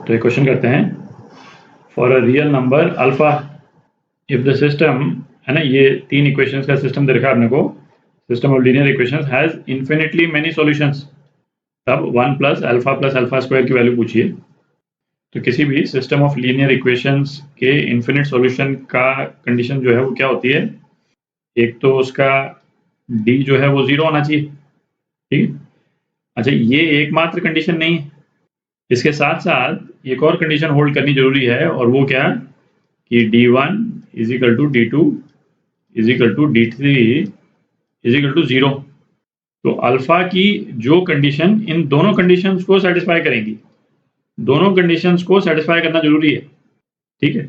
तो एक क्वेश्चन करते हैं, for a real number alpha if the system, है ना, ये 3 इक्वेशंस का सिस्टम दे रखा है आपने को, system of linear equations has infinitely many solutions, तब 1 प्लस अल्फा स्क्वायर की वैल्यू पूछिए। तो किसी भी सिस्टम ऑफ लीनियर इक्वेशंस के इन्फिनिट सॉल्यूशन का कंडीशन जो है वो क्या होती है, एक तो उसका डी जो है वो 0 होना चाहिए, ठीक है। अच्छा, ये एकमात्र कंडीशन नहीं है, इसके साथ साथ एक और कंडीशन होल्ड करनी जरूरी है, और वो क्या कि d1 is equal to d2 is equal to d3 is equal to 0। तो अल्फा की जो कंडीशन इन दोनों कंडीशंस को सेटिस्फाई करेंगी, दोनों कंडीशंस को सेटिस्फाई करना जरूरी है, ठीक है।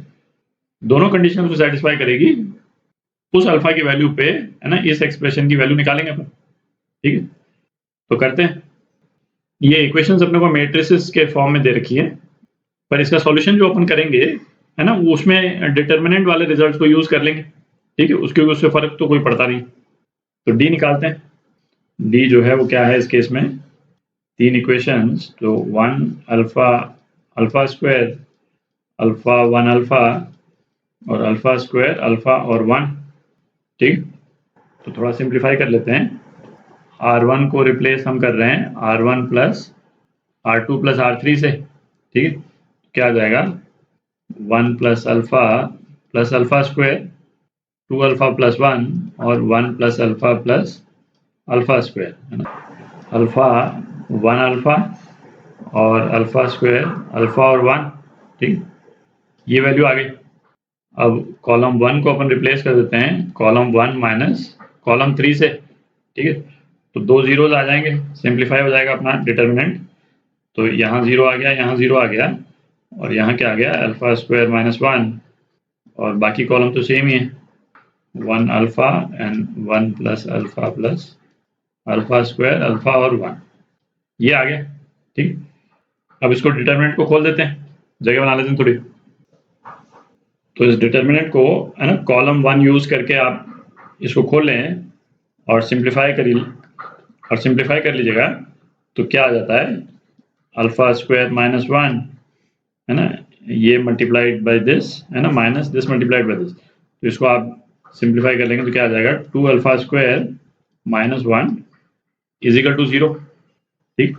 दोनों कंडीशंस को सेटिस्फाई करेगी, उस अल्फा की वैल्यू पे, है ना, इस एक्सप्रेशन की वैल्यू निकालेंगे अपन, ठीक है। तो करते हैं, ये इक्वेशंस अपने को मैट्रिसेस के फॉर्म में दे रखी है, पर इसका सॉल्यूशन जो अपन करेंगे, है ना, उसमें डिटर्मिनेंट वाले रिजल्ट्स को यूज कर लेंगे, ठीक है, उससे फर्क तो कोई पड़ता नहीं। तो डी निकालते हैं, डी जो है वो क्या है इस केस में, 3 इक्वेशंस, तो 1 अल्फा स्क्वायर अल्फा 1 अल्फा और अल्फा स्क्वायर अल्फा और 1, ठीक। तो थोड़ा सिंप्लीफाई कर लेते हैं, R1 को रिप्लेस हम कर रहे हैं R1 plus R2 plus R3 से, ठीक है। क्या आ जाएगा, 1 plus alpha square 2 alpha plus 1 और 1 प्लस अल्फा स्क्वायर, है ना, अल्फा 1 अल्फा और अल्फा स्क्वायर अल्फा और 1, ठीक। ये वैल्यू आ गई। अब कॉलम 1 को अपन रिप्लेस कर देते हैं कॉलम 1 माइनस कॉलम 3 से, ठीक है। तो 2 जीरोज आ जाएंगे, सिंप्लीफाई हो जाएगा अपना डिटर्मिनेंट। तो यहाँ 0 आ गया, यहाँ 0 आ गया, और यहाँ क्या आ गया, अल्फा स्क्वायर माइनस 1, और बाकी कॉलम तो सेम ही है, 1 alpha and 1 plus alpha square alpha और 1, ये आ गया, ठीक। अब इसको डिटर्मिनेंट को खोल देते हैं, जगह बना लेते हैं थोड़ी। तो इस डिटर्मिनेंट को, है ना, कॉलम 1 यूज करके आप इसको खोल लें और सिंप्लीफाई कर लीजिएगा। तो क्या आ जाता है, अल्फा स्क्वायर माइनस 1, है ना, ये मल्टीप्लाइड बाय दिस, है ना, minus this multiplied by this. तो इसको आप सिंप्लीफाई कर लेंगे तो क्या आ जाएगा, 2 alpha square minus 1 is equal to 0, ठीक।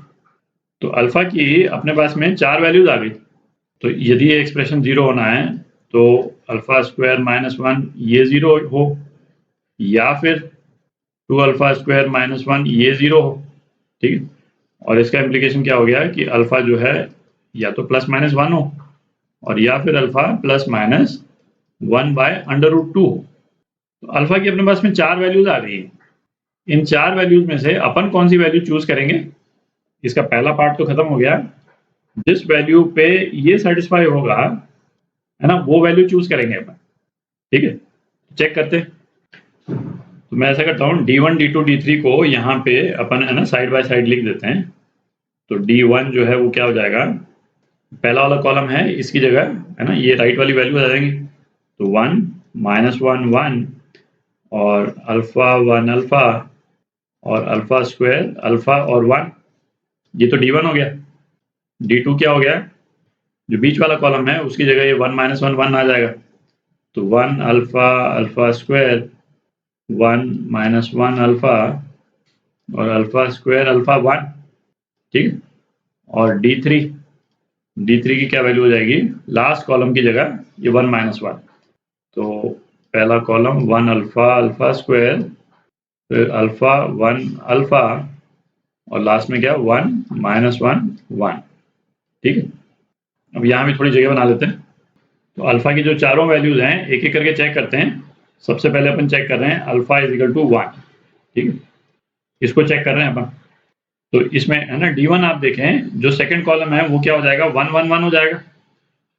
तो अल्फा की अपने पास में 4 वैल्यूज आ गई। तो यदि ये एक्सप्रेशन 0 होना है तो अल्फा स्क्वायर माइनस 1 ये 0 हो, या फिर 2 अल्फा स्क्वायर माइनस 1 ये 0 हो, ठीक है। और इसका इम्प्लीकेशन क्या हो गया कि अल्फा जो है या तो प्लस माइनस 1 हो, और या फिर alpha plus minus 1 by under root 2 हो। तो अल्फा की अपने पास में 4 वैल्यूज आ रही है, इन 4 वैल्यूज में से अपन कौन सी वैल्यू चूज करेंगे, इसका पहला पार्ट तो खत्म हो गया। जिस वैल्यू पे ये सेटिस्फाई होगा, है ना, वो वैल्यू चूज करेंगे अपन, ठीक है। चेक करते हैं। तो मैं ऐसा करता हूँ, D1 D2 D3 को यहाँ पे अपन, है ना, साइड बाय साइड लिख देते हैं। तो D1 जो है वो क्या हो जाएगा, पहला वाला कॉलम है, इसकी जगह, है ना, ये राइट वाली वैल्यू आ जाएंगी। तो 1 माइनस 1 1 और अल्फा 1 अल्फा और अल्फा स्क्वायर अल्फा और 1, ये तो D1 हो गया। D2 क्या हो गया, जो बीच वाला कॉलम है उसकी जगह ये 1 माइनस 1 1 आ जाएगा। तो 1 अल्फा स्क्वायर 1 माइनस 1 अल्फा और अल्फा स्क्वायर अल्फा 1, ठीक है। और D3 की क्या वैल्यू हो जाएगी, लास्ट कॉलम की जगह ये 1 माइनस 1। तो पहला कॉलम 1 अल्फा स्क्वायर, फिर अल्फा 1 अल्फा, और लास्ट में क्या 1 माइनस 1 1, ठीक है। अब यहाँ भी थोड़ी जगह बना लेते हैं। तो अल्फा की जो चारों वैल्यूज हैं एक एक करके चेक करते हैं। सबसे पहले अपन चेक कर रहे हैं अल्फा इज इक्वल टू 1, ठीक है, इसको चेक कर रहे हैं अपन। तो इसमें, है ना, D1 आप देखें, जो सेकंड कॉलम है वो क्या हो जाएगा, 1 1 1 हो जाएगा,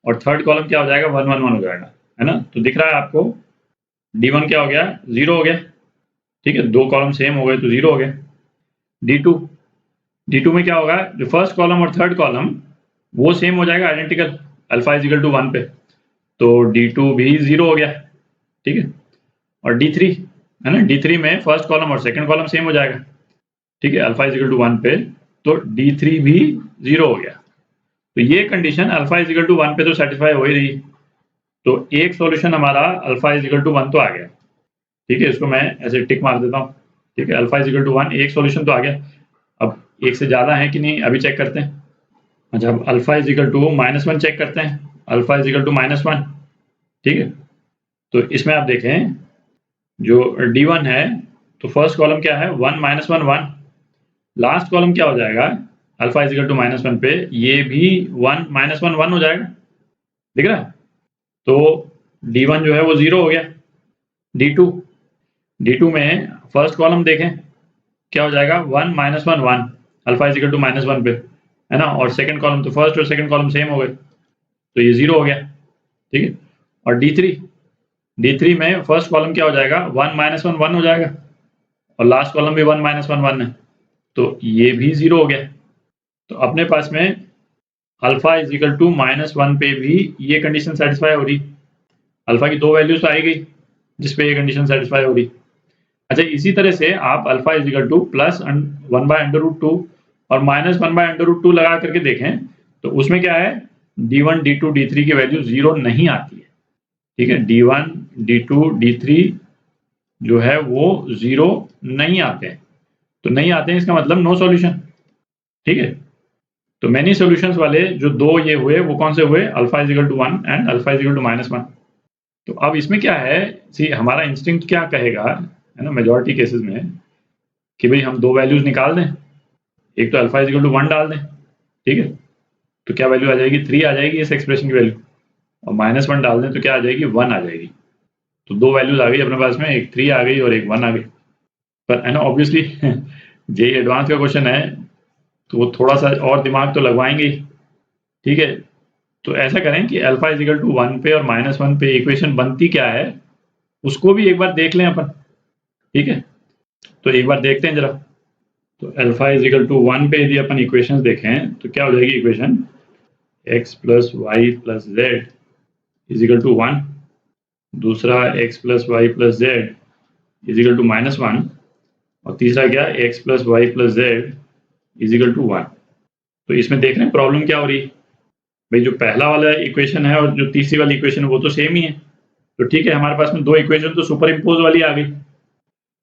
और थर्ड कॉलम क्या हो जाएगा, 1 1 1 हो जाएगा, है ना। तो दिख रहा है आपको, D1 क्या हो गया, 0 हो गया, ठीक है, 2 कॉलम सेम हो गए तो 0 हो गया। D2 में क्या होगा, जो फर्स्ट कॉलम और थर्ड कॉलम वो सेम हो जाएगा, identical, alpha is equal to 1 पे, तो D2 भी 0 हो गया, ठीक है। और D3, है ना, D3 में फर्स्ट कॉलम और सेकंड कॉलम सेम हो जाएगा, ठीक है, अल्फा इज इक्वल टू 1 पे, तो D3 भी 0 हो गया। तो ये condition alpha is equal to 1 पे तो सेटिस्फाई हो ही रही, तो एक सॉल्यूशन हमारा अल्फा इज इक्वल टू 1 तो आ गया। ठीक है, इसको मैं ऐसे टिक मार देता हूँ। ठीक है, अल्फा इज इक्वल टू 1 एक सॉल्यूशन तो आ गया। अब एक से ज़्यादा है कि नहीं अभी चेक करते हैं। अच्छा, अब alpha is equal to -1 check करते हैं। Alpha is equal to -1। ठीक है, तो इसमें आप देखें जो D1 है तो फर्स्ट कॉलम क्या है 1 -1 1, लास्ट कॉलम क्या हो जाएगा अल्फा इज इक्वल टू -1 पे ये भी 1 -1 1 हो जाएगा, दिख रहा है? तो D1 जो है वो 0 हो गया। D2 में फर्स्ट कॉलम देखें क्या हो जाएगा 1 -1 1, अल्फा इज इक्वल टू -1 पे, है ना? और सेकंड कॉलम तो फर्स्ट और सेकंड कॉलम सेम हो गए, तो ये 0 हो गया। ठीक है, और D3 में फर्स्ट कॉलम क्या हो जाएगा 1 -1 1 हो जाएगा, और लास्ट कॉलम भी 1 -1 1 है, तो ये भी 0 हो गया। तो अपने पास में अल्फा इज इक्वल टू -1 पे भी ये कंडीशन सेटिस्फाई हो रही। अल्फा की दो वैल्यूज तो आई गई जिसपे ये कंडीशन सेटिस्फाई हो रही। अच्छा, इसी तरह से आप अल्फा इज इक्वल टू +1/√2 और -1/√2 लगा करके देखें तो उसमें क्या है D1 D2 D3 की वैल्यू 0 नहीं आती है। ठीक है, D1 D2 D3 जो है वो 0 नहीं आते हैं, तो नहीं आते हैं इसका मतलब नो सॉल्यूशन। ठीक है, तो मेनी सॉल्यूशंस वाले जो दो ये हुए वो कौन से हुए alpha is equal to 1 and alpha is equal to -1। तो अब इसमें क्या है, सी हमारा इंस्टिंक्ट क्या कहेगा, है ना, मेजॉरिटी केसेस में कि भाई हम दो वैल्यूज निकाल दें, एक तो अल्फा इज इक्वल टू 1 डाल दें। ठीक है, तो क्या वैल्यू आ जाएगी 3 आ जाएगी इस एक्सप्रेशन की वैल्यू, और -1 डाल दें तो क्या आ जाएगी 1 आ जाएगी। तो दो वैल्यूज आ गई अपने पास में, एक 3 आ गई और एक 1 आ गई। पर है ना ऑब्वियसली जेईई एडवांस का क्वेश्चन है तो वो थोड़ा सा और दिमाग तो लगवाएंगे ही। ठीक है, तो ऐसा करें कि अल्फा इज इक्वल टू 1 पे और -1 पे इक्वेशन बनती क्या है उसको भी एक बार देख लें अपन। ठीक है, तो एक बार देखते हैं जरा। तो अल्फा इज इक्वल टू 1 पे यदि अपन इक्वेशंस देखें तो क्या हो जाएगी equation x plus y plus z is equal to 1, दूसरा x plus y plus z is equal to -1, और तीसरा क्या x plus y plus z is equal to 1। तो इसमें देख रहे हैं प्रॉब्लम क्या हो रही है भाई, जो पहला वाला इक्वेशन है और जो तीसरी वाली इक्वेशन है वो तो सेम ही है। तो ठीक है, हमारे पास में दो इक्वेशन तो सुपर इम्पोज वाली आ गई।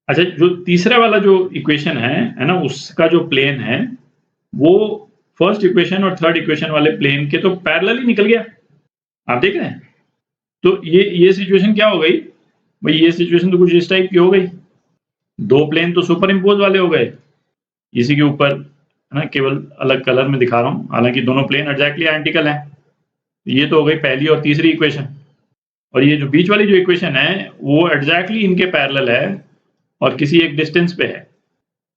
अच्छा, जो तीसरा वाला जो इक्वेशन है ना, उसका जो प्लेन है वो फर्स्ट इक्वेशन और थर्ड इक्वेशन वाले प्लेन के तो पैरेलल ही निकल गया, आप देख रहे हैं। तो ये सिचुएशन क्या हो गई भाई, ये सिचुएशन तो कुछ इस टाइप की हो गई, दो प्लेन तो सुपर इम्पोज वाले हो गए इसी के ऊपर, है ना, केवल अलग कलर में दिखा रहा हूँ, हालांकि दोनों प्लेन एग्जैक्टली आइडेंटिकल हैं। ये तो हो गई पहली और तीसरी इक्वेशन, और ये जो बीच वाली जो इक्वेशन है वो एग्जैक्टली इनके पैरेलल है और किसी एक डिस्टेंस पे है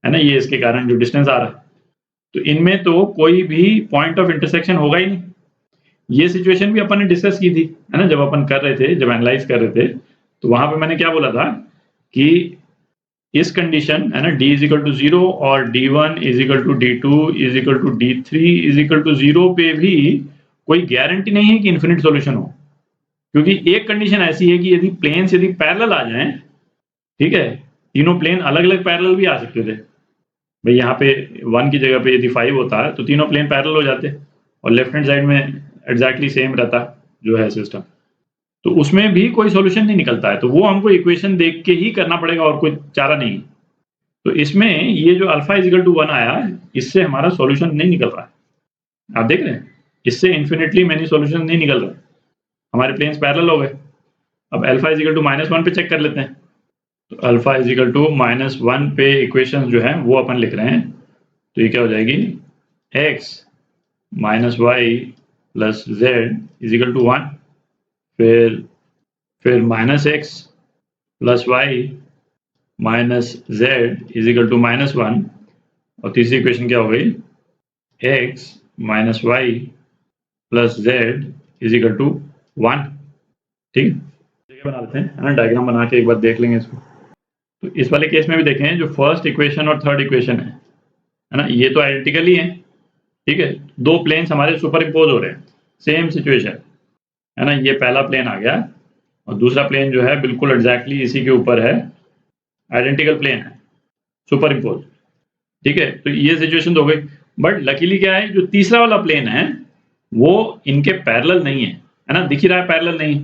ना, ये इसके कारण जो डिस्टेंस आ रहा है, तो इनमें तो कोई भी पॉइंट ऑफ इंटरसेक्शन होगा ही नहीं। ये सिचुएशन भी अपन ने डिस्कस की थी, है ना, जब अपन कर रहे थे, जब एनालाइज कर रहे थे, तो वहां पे मैंने क्या बोला था कि इस कंडीशन, है ना, d इज इक्वल टू 0 और d1 is equal to d2 is equal to d3 is equal to 0 पे भी कोई गारंटी नहीं है कि इन्फिनिट सॉल्यूशन हो, क्योंकि एक कंडीशन ऐसी है कि यदि प्लेन्स यदि पैरेलल आ जाएं, ठीक है, तीनों प्लेन अलग अलग पैरेलल भी आ सकते थे भाई, यहाँ पे 1 की जगह पे यदि 5 होता है तो तीनों प्लेन पैरेलल हो जाते और लेफ्ट हैंड साइड में एग्जैक्टली सेम रहता जो है सिस्टम, तो उसमें भी कोई सॉल्यूशन नहीं निकलता है, तो वो हमको इक्वेशन देख के ही करना पड़ेगा और कोई चारा नहीं। तो इसमें ये जो अल्फा इज इक्वल टू 1 आया, इससे हमारा सॉल्यूशन नहीं निकल रहा है, आप देख रहे हैं, इससे इन्फिनिटली मेनी सॉल्यूशन नहीं निकल रहे, हमारे प्लेन्स पैरेलल हो गए। अब अल्फा इज इक्वल टू -1 पे चेक कर लेते हैं। तो अल्फा इज इक्वल टू -1 पे इक्वेशन जो है वो अपन लिख रहे हैं, तो ये क्या हो जाएगी x minus y plus z is equal to 1, फिर -x plus y minus z is equal to -1, और तीसरी इक्वेशन क्या हो गई x minus y plus z is equal to 1। ठीक है, बना लेते हैं, है ना, डायग्राम बना के एक बार देख लेंगे इसको। तो इस वाले केस में भी देखें, जो फर्स्ट इक्वेशन और थर्ड इक्वेशन है ना, ये तो आइडेंटिकल ही है। ठीक है, दो प्लेन्स हमारे सुपर इम्पोज हो रहे हैं, सेम सिचुएशन, है ना, ये पहला प्लेन आ गया और दूसरा प्लेन जो है बिल्कुल एग्जैक्टली इसी के ऊपर है, आइडेंटिकल प्लेन है, सुपर इम्पोज। ठीक है, तो ये सिचुएशन तो हो गई, बट लकीली क्या है, जो तीसरा वाला प्लेन है वो इनके पैरेलल नहीं है ना, दिख ही रहा है पैरेलल नहीं,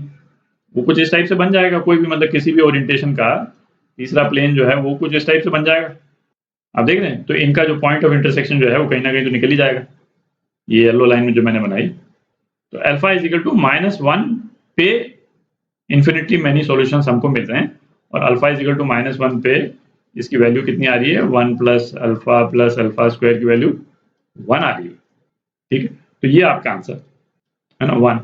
वो कुछ इस टाइप से बन जाएगा, कोई भी मतलब किसी भी ओरिएंटेशन का तीसरा प्लेन जो है वो कुछ इस टाइप से बन जाएगा। आप देख रहे हैं, तो इनका जो पॉइंट ऑफ इंटरसेक्शन जो है वो कहीं ना कहीं तो निकल ही जाएगा, ये येलो लाइन में जो मैंने बनाई। तो अल्फा इज इक्वल टू -1 पे इन्फिनिटली मैनी सॉल्यूशंस हमको मिल रहे हैं, और अल्फा इज इक्वल टू -1 पे इसकी वैल्यू कितनी आ रही है, 1 प्लस अल्फा स्क्वायर की वैल्यू 1 आ रही है। ठीक है, तो ये आपका आंसर है ना, 1।